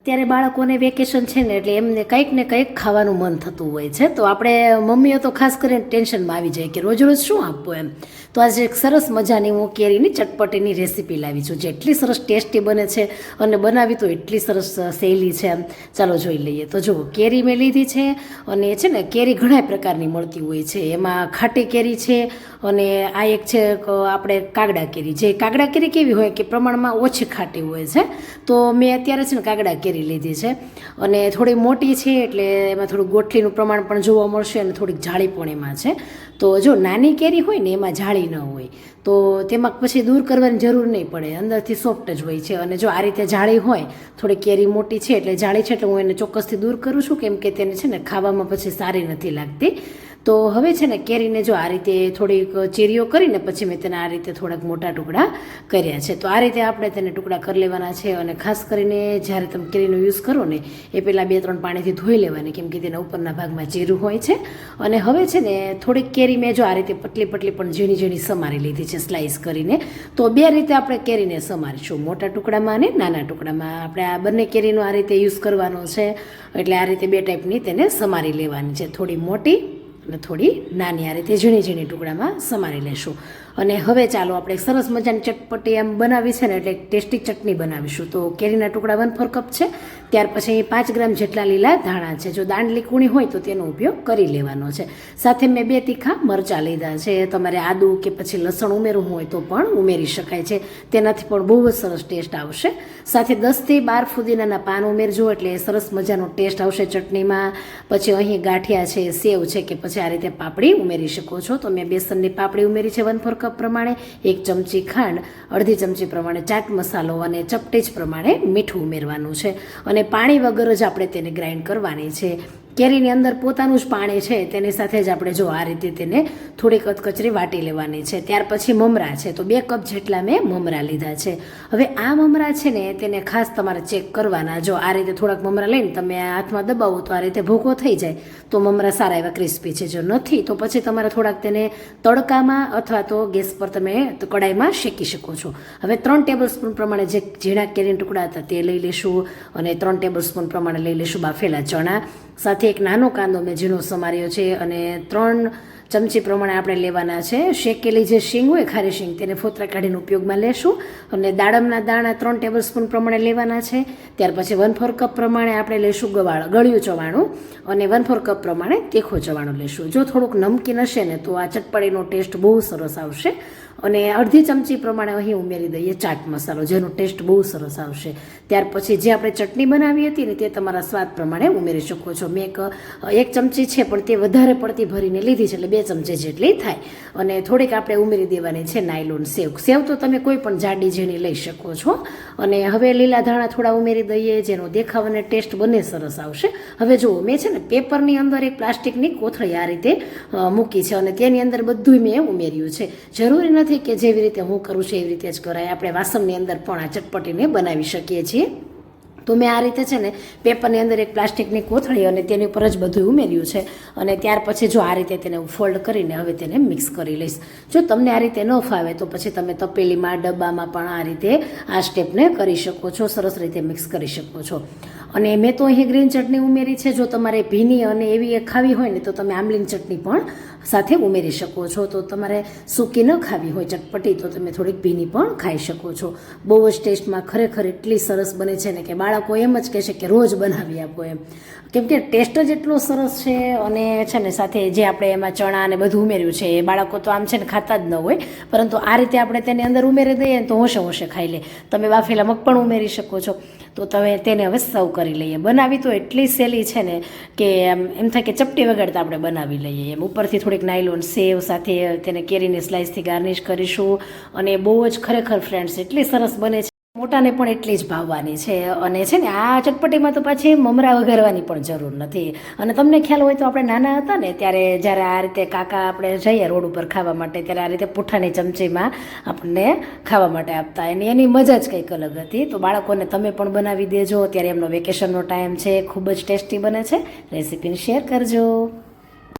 ત્યારે બાળકોને વેકેશન છે ને એટલે એમને કંઈક ને કંઈક ખાવાનું મન થતું હોય છે. તો આપણે મમ્મીઓ તો ખાસ કરીને ટેન્શનમાં આવી જાય કે રોજ રોજ શું આપવું એમ. તો આજે એક સરસ મજાની હું કેરીની ચટપટીની રેસીપી લાવી છું, જે એટલી સરસ ટેસ્ટી બને છે અને બનાવી તો એટલી સરસ સહેલી છે એમ. ચાલો જોઈ લઈએ. તો જુઓ, કેરી મેં લીધી છે અને છે ને કેરી ઘણા પ્રકારની મળતી હોય છે. એમાં ખાટી કેરી છે અને આ એક છે આપણે કાગડા કેરી. જે કાગડા કેરી કેવી હોય કે પ્રમાણમાં ઓછી ખાટી હોય છે. તો મેં અત્યારે છે ને કાગડા કેરી લીધી છે અને થોડી મોટી છે એટલે એમાં થોડું ગોઠલીનું પ્રમાણ પણ જોવા મળશે અને થોડીક જાળી પણ એમાં છે. તો જો નાની કેરી હોય ને એમાં જાળી ન હોય તો તેમાં પછી દૂર કરવાની જરૂર નહીં પડે, અંદરથી સોફ્ટ જ હોય છે. અને જો આ રીતે જાળી હોય, થોડી કેરી મોટી છે એટલે જાળી છે એટલે હું એને ચોક્કસથી દૂર કરું છું, કેમ કે તેને છે ને ખાવામાં પછી સારી નથી લાગતી. તો હવે છે ને કેરીને જો આ રીતે થોડીક ચીરીઓ કરીને પછી મેં તેને આ રીતે થોડાક મોટા ટુકડા કર્યા છે. તો આ રીતે આપણે તેને ટુકડા કરી લેવાના છે. અને ખાસ કરીને જ્યારે તમે કેરીનો યુઝ કરો ને એ પહેલાં 2-3 પાણીથી ધોઈ લેવાની, કેમ કે તેના ઉપરના ભાગમાં ચીરું હોય છે. અને હવે છે ને થોડીક કેરી મેં જો આ રીતે પતલી પતલી પણ ઝીણી ઝીણી સમારી લીધી છે સ્લાઇસ કરીને. તો બે રીતે આપણે કેરીને સમારીશું, મોટા ટુકડામાં અને નાના ટુકડામાં. આપણે આ બંને કેરીનો આ રીતે યુઝ કરવાનો છે એટલે આ રીતે બે ટાઈપની તેને સમારી લેવાની છે, થોડી મોટી અને થોડી નાની. આ રીતે ઝીણી ઝીણી ટુકડામાં સમારી લેશું. અને હવે ચાલો આપણે સરસ મજાની ચટપટી આમ બનાવી છે ને એટલે ટેસ્ટી ચટણી બનાવીશું. તો કેરીના ટુકડા 1/4 કપ છે. ત્યાર પછી 5 ગ્રામ જેટલા લીલા ધાણા છે. જો દાંડલી કૂણી હોય તો તેનો ઉપયોગ કરી લેવાનો છે. સાથે મેં 2 તીખા મરચાં લીધા છે. તમારે આદુ કે પછી લસણ ઉમેરવું હોય તો પણ ઉમેરી શકાય છે, તેનાથી પણ બહુ જ સરસ ટેસ્ટ આવશે. સાથે 10થી 12 ફુદીનાના પાન ઉમેરજો એટલે સરસ મજાનો ટેસ્ટ આવશે ચટણીમાં. પછી અહીં ગાંઠિયા છે, સેવ છે કે પછી આ રીતે પાપડી ઉમેરી શકો છો. તો મેં બેસનની પાપડી ઉમેરી છે 1/4 કપ પ્રમાણે, 1 ચમચી ખાંડ, અડધી ચમચી પ્રમાણે ચાટ મસાલો અને ચપટેજ પ્રમાણે મીઠું ઉમેરવાનું છે. અને પાણી વગર જ આપણે તેને ગ્રાઇન્ડ કરવાની છે. કેરીની અંદર પોતાનું જ પાણી છે, તેની સાથે જ આપણે જો આ રીતે તેને થોડી કચકચરી વાટી લેવાની છે. ત્યાર પછી મમરા છે, તો 2 કપ જેટલા મેં મમરા લીધા છે. હવે આ મમરા છે ને તેને ખાસ તમારે ચેક કરવાના. જો આ રીતે થોડાક મમરા લઈને તમે હાથમાં દબાવો તો આ રીતે ભૂકો થઈ જાય તો મમરા સારા એવા ક્રિસ્પી છે. જો નથી તો પછી તમારે થોડાક તેને તડકામાં અથવા તો ગેસ પર તમે કડાઈમાં શેકી શકો છો. હવે 3 ટેબલસ્પૂન પ્રમાણે જે ઝીણા કેરીના ટુકડા હતા તે લઈ લેશું અને 3 ટેબલસ્પૂન પ્રમાણે લઈ લેશું બાફેલા ચણા. સાથે એક નાનો કાંદો મેં ઝીણો સમાર્યો છે અને 3 ચમચી પ્રમાણે આપણે લેવાના છે શેકેલી જે શીંગ હોય, ખારી શીંગ, તેને ફોતરા કાઢીને ઉપયોગમાં લેશું. અને દાડમના દાણા 3 ટેબલસ્પૂન પ્રમાણે લેવાના છે. ત્યાર પછી 1/4 કપ પ્રમાણે આપણે લેશું ગળ્યું ચવાણું અને 1/4 કપ પ્રમાણે તીખું ચવાણું લેશું. જો થોડુંક નમકીન હશે ને તો આ ચટપટીનો ટેસ્ટ બહુ સરસ આવશે. અને અડધી ચમચી પ્રમાણે અહીં ઉમેરી દઈએ ચાટ મસાલો, જેનો ટેસ્ટ બહુ સરસ આવશે. ત્યાર પછી જે આપણે ચટણી બનાવી હતી ને તે તમારા સ્વાદ પ્રમાણે ઉમેરી શકો છો. મેં એક ચમચી છે પણ તે વધારે પડતી ભરીને લીધી છે એટલે 2 ચમચી જેટલી થાય. અને થોડીક આપણે ઉમેરી દેવાની છે નાયલોન સેવ. સેવ તો તમે કોઈ પણ જાડી ઝીણી લઈ શકો છો. અને હવે લીલા ધાણા થોડા ઉમેરી દઈએ, જેનો દેખાવ અને ટેસ્ટ બંને સરસ આવશે. હવે જુઓ, મેં છે ને પેપરની અંદર એક પ્લાસ્ટિકની કોથળી આ રીતે મૂકી છે અને તેની અંદર બધું મેં ઉમેર્યું છે. જરૂરી નથી કે જેવી રીતે હું કરું છું એવી રીતે જ કરાય. આપણે વાસણની અંદર પણ આ ચટપટીને બનાવી શકીએ છીએ. તો મેં આ રીતે છે ને પેપરની અંદર એક પ્લાસ્ટિકની કોથળી અને તેની ઉપર જ બધું ઉમેર્યું છે. અને ત્યાર પછી જો આ રીતે તેને ફોલ્ડ કરીને હવે તેને મિક્સ કરી લઈશ. જો તમને આ રીતે ન ફાવે તો પછી તમે તપેલીમાં, ડબ્બામાં પણ આ રીતે આ સ્ટેપને કરી શકો છો, સરસ રીતે મિક્સ કરી શકો છો. અને મેં તો અહીં ગ્રીન ચટણી ઉમેરી છે. જો તમારે ભીની અને એવી ખાવી હોય ને તો તમે આમલીની ચટણી પણ સાથે ઉમેરી શકો છો. તો તમારે સૂકી ન ખાવી હોય ચટપટી તો તમે થોડીક ભીની પણ ખાઈ શકો છો. બહુ જ ટેસ્ટમાં ખરેખર એટલી સરસ બને છે ને કે બાળકો એમ જ કહેશે કે રોજ બનાવી આપો એમ, કેમ કે ટેસ્ટ જ એટલો સરસ છે. અને છે ને સાથે જે આપણે એમાં ચણા અને બધું ઉમેર્યું છે એ બાળકો તો આમ છે ને ખાતા જ ન હોય, પરંતુ આ રીતે આપણે તેની અંદર ઉમેરી દઈએ તો હોશે હોશે ખાઈ લે. તમે બાફેલા મગ પણ ઉમેરી શકો છો. તો તમે તેને હવે સર્વ કરી લઈએ. બનાવી તો એટલી સહેલી છે ને કે એમ થાય કે ચપટી વગાડતા આપણે બનાવી લઈએ એમ. ઉપરથી થોડીક નાયલોન સેવ સાથે તેને કેરીની સ્લાઇસથી ગાર્નિશ કરીશું. અને બહુ જ ખરેખર ફ્રેન્ડ્સ એટલી સરસ બને છે, મોટાને પણ એટલી જ ભાવવાની છે. અને છે ને આ ચટપટીમાં તો પાછી મમરા વઘારવાની પણ જરૂર નથી. અને તમને ખ્યાલ હોય તો આપણે નાના હતા ને ત્યારે જ્યારે આ રીતે કાકા આપણે જઈએ રોડ ઉપર ખાવા માટે ત્યારે આ રીતે પૂઠાની ચમચીમાં આપણને ખાવા માટે આપતા. એની મજા જ કંઈક અલગ હતી. તો બાળકોને તમે પણ બનાવી દેજો. અત્યારે એમનો વેકેશનનો ટાઈમ છે, ખૂબ જ ટેસ્ટી બને છે. રેસીપીને શેર કરજો.